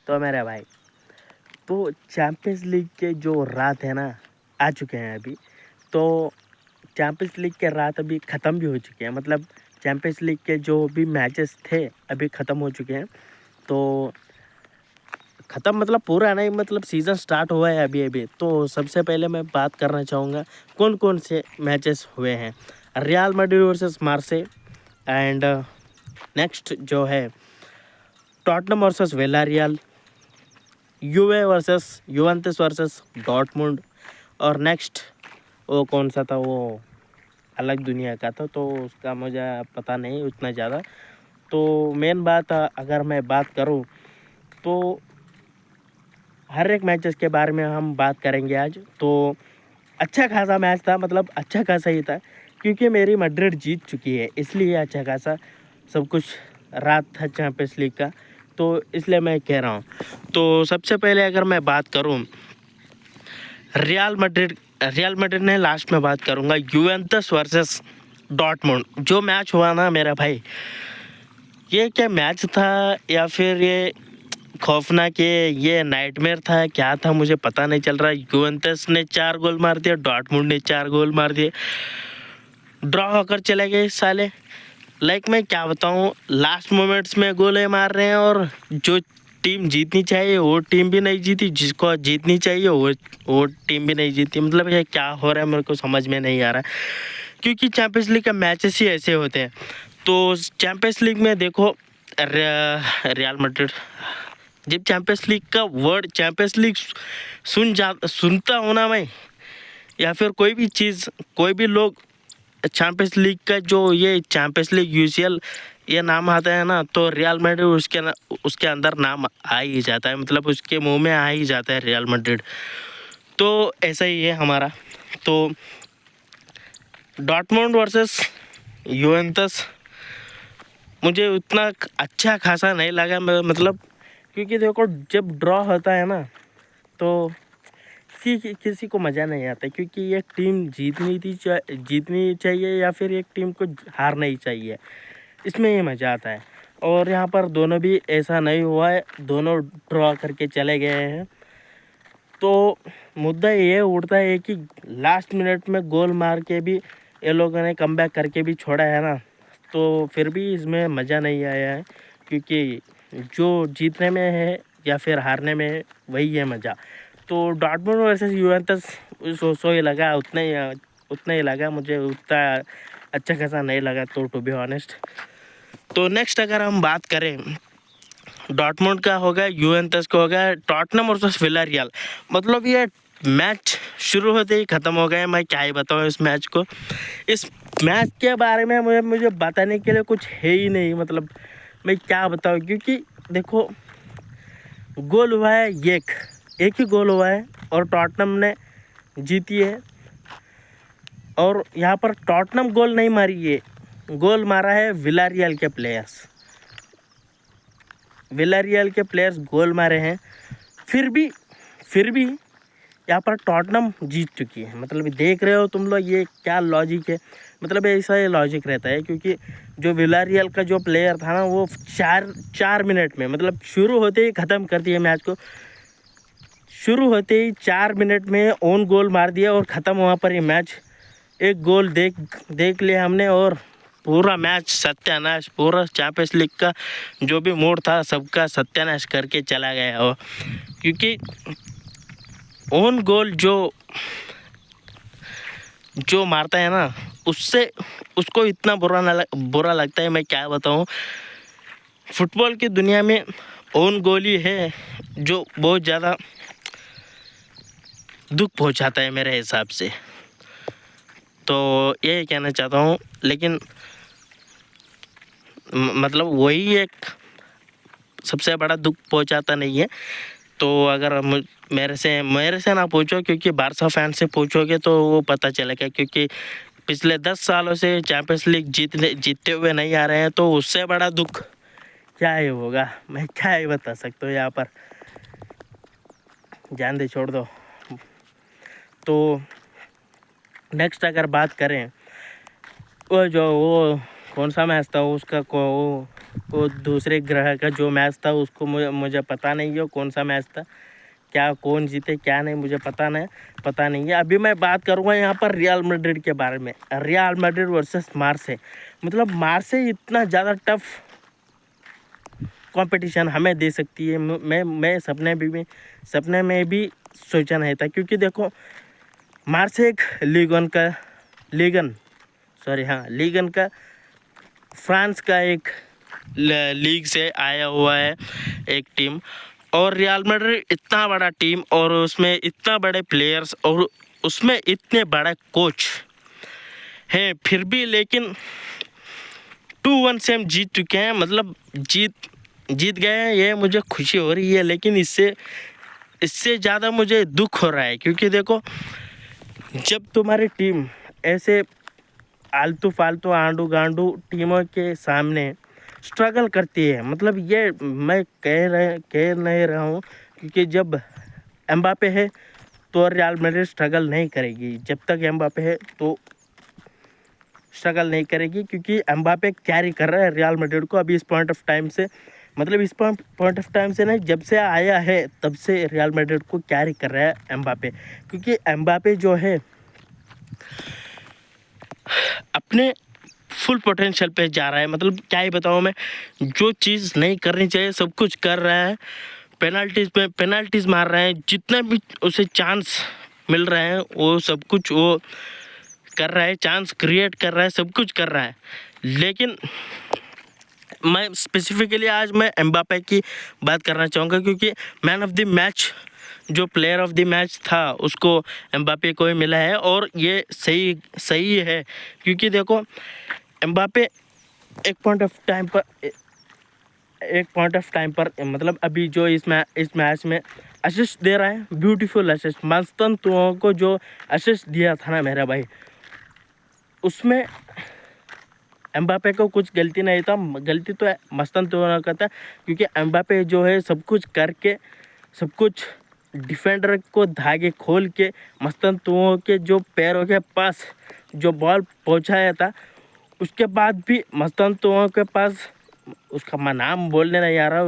तो मेरे भाई, तो चैंपियंस लीग के जो रात है ना, आ चुके हैं अभी। तो चैंपियंस लीग के रात अभी ख़त्म भी हो चुके हैं, मतलब चैंपियंस लीग के जो भी मैचेस थे अभी ख़त्म हो चुके हैं। तो ख़त्म मतलब पूरा नहीं, मतलब सीज़न स्टार्ट हुआ है अभी अभी। तो सबसे पहले मैं बात करना चाहूँगा कौन कौन से मैचेस हुए हैं। Real Madrid versus मार्से, and next जो है Tottenham versus Villarreal, यूवे versus Juventus versus Dortmund, और नेक्स्ट वो कौन सा था, वो अलग दुनिया का था तो उसका मुझे पता नहीं उतना ज़्यादा। तो मेन बात अगर मैं बात करूं तो हर एक मैचेस के बारे में हम बात करेंगे आज। तो अच्छा खासा मैच था, मतलब अच्छा खासा ही था, क्योंकि मेरी मैड्रिड जीत चुकी है इसलिए अच्छा खासा सब कुछ रात था चैंपियंस लीग का, तो इसलिए मैं कह रहा हूँ। तो सबसे पहले अगर मैं बात करूँ रियल मैड्रिड ने लास्ट में बात करूँगा यूवेंटस वर्सेस डॉर्टमुंड। जो मैच हुआ ना मेरा भाई, ये क्या मैच था, या फिर ये खौफनाक, ये नाइटमेयर था, क्या था मुझे पता नहीं चल रहा। यूवेंटस ने 4 गोल मार दिया, डॉर्टमुंड ने 4 गोल मार दिए, ड्रॉ होकर चले गए साले। लाइक मैं क्या बताऊं, लास्ट मोमेंट्स में गोले मार रहे हैं, और जो टीम जीतनी चाहिए वो टीम भी नहीं जीती, जिसको जीतनी चाहिए वो टीम भी नहीं जीती। मतलब ये क्या हो रहा है मेरे को समझ में नहीं आ रहा, क्योंकि चैंपियंस लीग का मैचेस ही ऐसे होते हैं। तो चैंपियंस लीग में देखो, रियल मैड्रिड, जब चैंपियंस लीग का वर्ड चैंपियंस लीग सुनता हूँ ना मैं, या फिर कोई भी चीज़, कोई भी लोग चैंपियंस लीग का जो ये चैंपियंस लीग यूसीएल ये नाम आता है ना, तो रियल मैड्रिड उसके अंदर नाम आ ही जाता है, मतलब उसके मुंह में आ ही जाता है रियल मैड्रिड। तो ऐसा ही है हमारा। तो डॉर्टमुंड वर्सेस यूवेंटस मुझे उतना अच्छा खासा नहीं लगा, मतलब क्योंकि देखो जब ड्रॉ होता है ना तो किसी को मज़ा नहीं आता, क्योंकि ये टीम जीतनी चाहिए या फिर एक टीम को हारना ही चाहिए, इसमें ये मज़ा आता है। और यहाँ पर दोनों भी ऐसा नहीं हुआ है, दोनों ड्रॉ करके चले गए हैं। तो मुद्दा ये उठता है कि लास्ट मिनट में गोल मार के भी ये लोगों ने कमबैक करके भी छोड़ा है ना, तो फिर भी इसमें मज़ा नहीं आया है, क्योंकि जो जीतने में है या फिर हारने में है वही है मज़ा। तो डॉर्टमुंड वर्सेस यूवेंटस सो ही लगा, उतना ही लगा मुझे, उतना अच्छा खासा नहीं लगा तो टू बी ऑनेस्ट। तो नेक्स्ट अगर हम बात करें, डॉर्टमुंड का होगा, यूवेंटस का होगा, टॉटनम वर्सेस विलारियल। मतलब ये मैच शुरू होते ही ख़त्म हो गए। मैं क्या ही बताऊँ इस मैच को, इस मैच के बारे में मुझे बताने के लिए कुछ है ही नहीं, मतलब मैं क्या बताऊँ, क्योंकि देखो गोल हुआ है एक ही गोल हुआ है और टॉटनम ने जीती है। और यहाँ पर टॉटनम गोल नहीं मारी है, गोल मारा है विलारियल के प्लेयर्स गोल मारे हैं। फिर भी यहाँ पर टॉटनम जीत चुकी है। मतलब देख रहे हो तुम लोग ये क्या लॉजिक है, मतलब ऐसा ये लॉजिक रहता है, क्योंकि जो विलारियल का जो प्लेयर था ना वो चार मिनट में, मतलब शुरू होते ही ख़त्म कर दिए मैच को, शुरू होते ही 4 मिनट में ओन गोल मार दिया और ख़त्म वहाँ पर ये मैच। एक गोल देख लिया हमने और पूरा मैच सत्यानाश, पूरा चैंपियंस लीग का जो भी मूड था सबका सत्यानाश करके चला गया वो, क्योंकि ओन गोल जो मारता है ना उससे उसको इतना बुरा लगता है, मैं क्या बताऊँ। फुटबॉल की दुनिया में ओन गोल ही है जो बहुत ज़्यादा दुख पहुंचाता है मेरे हिसाब से। तो ये कहना चाहता हूँ, लेकिन मतलब वही एक सबसे बड़ा दुख पहुंचाता नहीं है। तो अगर मेरे से ना पूछो, क्योंकि बारसा फैन से पूछोगे तो वो पता चलेगा, क्योंकि पिछले 10 सालों से चैंपियंस लीग जीतते हुए नहीं आ रहे हैं, तो उससे बड़ा दुख क्या ही होगा, मैं क्या ही बता सकता हूँ यहाँ पर, जान दे छोड़ दो। तो नेक्स्ट अगर बात करें, वो कौन सा मैच था उसका, वो वो दूसरे ग्रह का जो मैच था उसको मुझे पता नहीं है कौन सा मैच था, क्या कौन जीते क्या नहीं मुझे पता नहीं है। अभी मैं बात करूँगा यहाँ पर रियल मैड्रिड के बारे में। रियल मैड्रिड वर्सेस मार्से, मतलब मार्से इतना ज़्यादा टफ कंपटीशन हमें दे सकती है। मैं सपने में भी सोचा नहीं था, क्योंकि देखो मार्से एक लीगन का फ्रांस का एक लीग से आया हुआ है एक टीम, और रियल मैड्रिड इतना बड़ा टीम और उसमें इतना बड़े प्लेयर्स और उसमें इतने बड़ा कोच हैं, फिर भी लेकिन 2-1 से हम जीत चुके हैं, मतलब जीत गए हैं, ये मुझे खुशी हो रही है। लेकिन इससे ज़्यादा मुझे दुख हो रहा है, क्योंकि देखो जब तुम्हारी टीम ऐसे आलतू फालतू आंडू गांडू टीमों के सामने स्ट्रगल करती है, मतलब ये मैं कह नहीं रहा हूँ, क्योंकि जब एम्बापे है तो रियल मैड्रिड स्ट्रगल नहीं करेगी, जब तक एम्बापे है तो स्ट्रगल नहीं करेगी, क्योंकि एम्बापे कैरी कर रहा है रियल मैड्रिड को अभी इस पॉइंट ऑफ टाइम से, मतलब इस पॉइंट ऑफ टाइम से नहीं, जब से आया है तब से रियल मैड्रिड को कैरी कर रहा है एम्बापे। क्योंकि एम्बापे जो है अपने फुल पोटेंशियल पे जा रहा है, मतलब क्या ही बताऊँ मैं, जो चीज़ नहीं करनी चाहिए सब कुछ कर रहा है। पेनल्टीज मार रहे हैं, जितना भी उसे चांस मिल रहे हैं वो सब कुछ वो कर रहा है, चांस क्रिएट कर रहा है, सब कुछ कर रहा है। लेकिन मैं स्पेसिफिकली आज मैं एम्बापे की बात करना चाहूँगा, क्योंकि मैन ऑफ द मैच जो प्लेयर ऑफ द मैच था उसको एम्बापे को ही मिला है, और ये सही है। क्योंकि देखो एम्बापे एक पॉइंट ऑफ टाइम पर मतलब अभी जो इस मैच में असिस्ट दे रहा है, ब्यूटीफुल असिस्ट, मस्तन तुओं को जो असिस्ट दिया था ना मेरा भाई, उसमें एम्बापे को कुछ गलती नहीं था, गलती तो मस्तन तुओं का था। क्योंकि एम्बापे जो है सब कुछ करके, सब कुछ डिफेंडर को धागे खोल के मस्तन तुओं के जो पैरों के पास जो बॉल पहुंचाया था, उसके बाद भी मस्तन तुओं के पास, उसका मैं नाम बोलने नहीं आ रहा,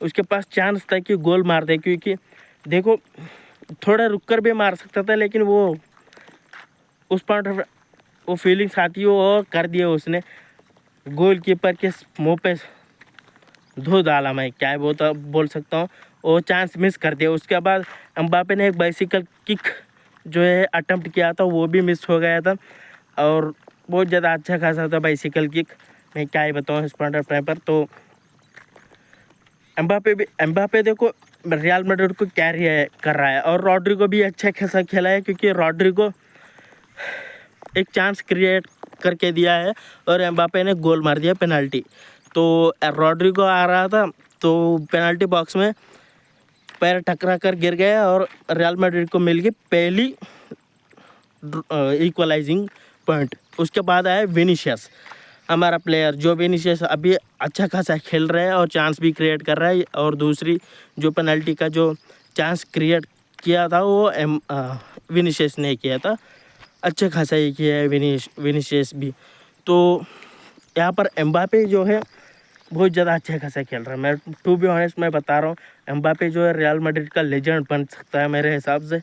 उसके पास चांस था कि गोल मार दे। क्योंकि देखो थोड़ा रुक कर भी मार सकता था, लेकिन वो उस पॉइंट ऑफ वो फीलिंग्स आती है वो कर दिया उसने, गोलकीपर के मुंह पे धो डाला, मैं क्या बोल सकता हूँ, वो चांस मिस कर दिया। उसके बाद एम्बापे ने एक बाइसिकल किक जो है अटेम्प्ट किया था, वो भी मिस हो गया था, और बहुत ज़्यादा अच्छा खासा था बाइसिकल किक, मैं क्या ही बताऊँ इस पॉइंट ऑफ टाइम पर। तो एम्बापे देखो रियल मैड्रिड को कैरी कर रहा है, और रॉड्रिगो भी अच्छा खासा खेला है, क्योंकि रॉड्रिगो एक चांस क्रिएट करके दिया है और एम्बापे ने गोल मार दिया पेनल्टी। तो रॉड्रिगो आ रहा था तो पेनल्टी बॉक्स में पैर टकरा कर गिर गया, और रियल मैड्रिड को मिल गई पहली इक्वलाइजिंग पॉइंट। उसके बाद आया विनीशियस, हमारा प्लेयर जो विनीशियस अभी अच्छा खासा खेल रहा है और चांस भी क्रिएट कर रहा है, और दूसरी जो पेनल्टी का जो चांस क्रिएट किया था वो विनीशियस ने किया था, अच्छा खासा ही किया है विनीशियस भी। तो यहाँ पर एम्बापे जो है बहुत ज़्यादा अच्छा खासा खेल रहा है। मैं टू बी ऑनेस्ट मैं बता रहा हूँ, एम्बापे जो है रियल मैड्रिड का लेजेंड बन सकता है मेरे हिसाब से।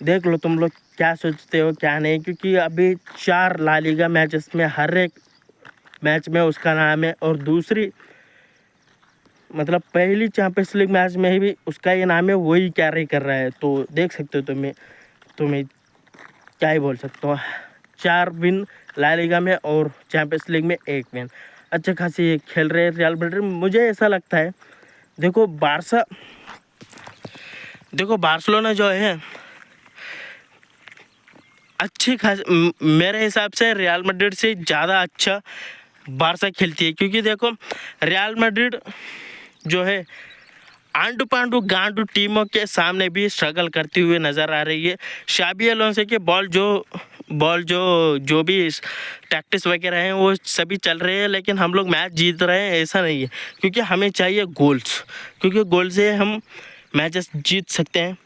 देख लो तुम लोग क्या सोचते हो क्या नहीं, क्योंकि अभी 4 ला लीगा मैचेस में हर एक मैच में उसका नाम है, और दूसरी मतलब पहली चैंपियंस लीग मैच में भी उसका ये नाम है, वही कैरी कर रहा है। तो देख सकते हो तुम्हें क्या ही बोल सकता हूँ, 4 विन ला लीगा में और चैंपियंस लीग में 1 विन, अच्छा खासी खेल रहे हैं रियल मैड्रिड। मुझे ऐसा लगता है देखो बार्सिलोना जो है अच्छी खास मेरे हिसाब से रियल मैड्रिड से ज़्यादा अच्छा बारसा खेलती है। क्योंकि देखो रियल मैड्रिड जो है आंडू पांडू गांडू टीमों के सामने भी स्ट्रगल करती हुई नज़र आ रही है। शाबी अलोंसो के बॉल जो भी टैक्टिस वगैरह हैं वो सभी चल रहे हैं, लेकिन हम लोग मैच जीत रहे हैं ऐसा नहीं है, क्योंकि हमें चाहिए गोल्स, क्योंकि गोल से हम मैचेस जीत सकते हैं।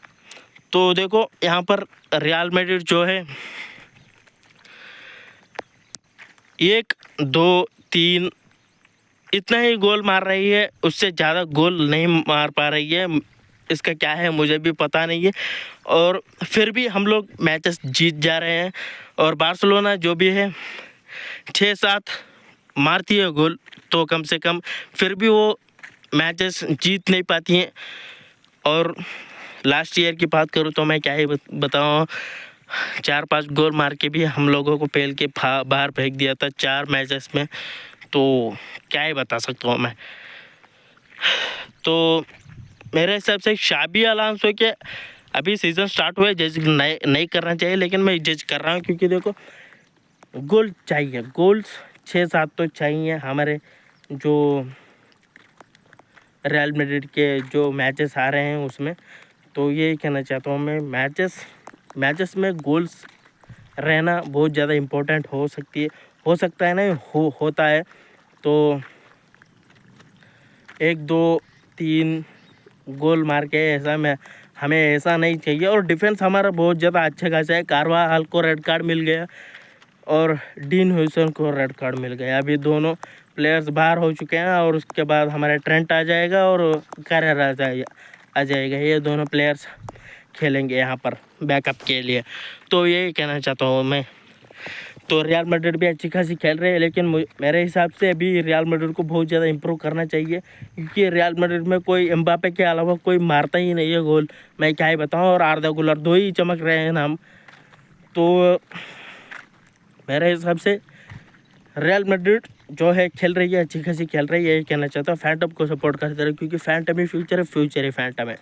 तो देखो यहाँ पर रियल मैड्रिड जो है 1 2 3 इतना ही गोल मार रही है, उससे ज़्यादा गोल नहीं मार पा रही है। इसका क्या है मुझे भी पता नहीं है, और फिर भी हम लोग मैचेस जीत जा रहे हैं। और बार्सिलोना जो भी है 6-7 मारती है गोल, तो कम से कम फिर भी वो मैचेस जीत नहीं पाती हैं। और लास्ट ईयर की बात करूँ तो मैं क्या ही बताऊँ, 4-5 गोल मार के भी हम लोगों को पेल के बाहर फेंक दिया था 4 मैचेस में, तो क्या ही बता सकता हूँ मैं। तो मेरे हिसाब से शाबी अलोंसो के अभी सीज़न स्टार्ट हुआ है, जज नहीं करना चाहिए, लेकिन मैं जज कर रहा हूँ क्योंकि देखो गोल चाहिए, गोल्स 6-7 तो चाहिए हमारे जो रियल मैड्रिड के जो मैचेस आ रहे हैं उसमें। तो ये कहना चाहता हूँ मैं, मैचेस में गोल्स रहना बहुत ज़्यादा इम्पोर्टेंट हो सकता है नहीं होता है। तो 1-2-3 गोल मार के हमें ऐसा नहीं चाहिए। और डिफेंस हमारा बहुत ज़्यादा अच्छा खासा है। कारवाहाल को रेड कार्ड मिल गया और डीन ह्यूसन को रेड कार्ड मिल गया। अभी दोनों प्लेयर्स बाहर हो चुके हैं और उसके बाद हमारा ट्रेंट आ जाएगा और कैरेरा आ जाएगा। ये दोनों प्लेयर्स खेलेंगे यहाँ पर बैकअप के लिए। तो यही कहना चाहता हूँ मैं। तो रियल मैड्रिड भी अच्छी खासी खेल रहे हैं, लेकिन मेरे हिसाब से अभी रियल मैड्रिड को बहुत ज़्यादा इंप्रूव करना चाहिए, क्योंकि रियल मैड्रिड में कोई एम्बापे के अलावा कोई मारता ही नहीं है गोल। मैं क्या ही बताऊँ, और आर्दा गुलर 2 ही चमक रहे हैं नाम। तो मेरे हिसाब से रियल मैड्रिड जो है खेल रही है, अच्छी खासी खेल रही है, यही कहना चाहता हूँ। फैंटम को सपोर्ट करते रहे, क्योंकि फैंटम ही फ्यूचर है, फ्यूचर ही फैंटम है।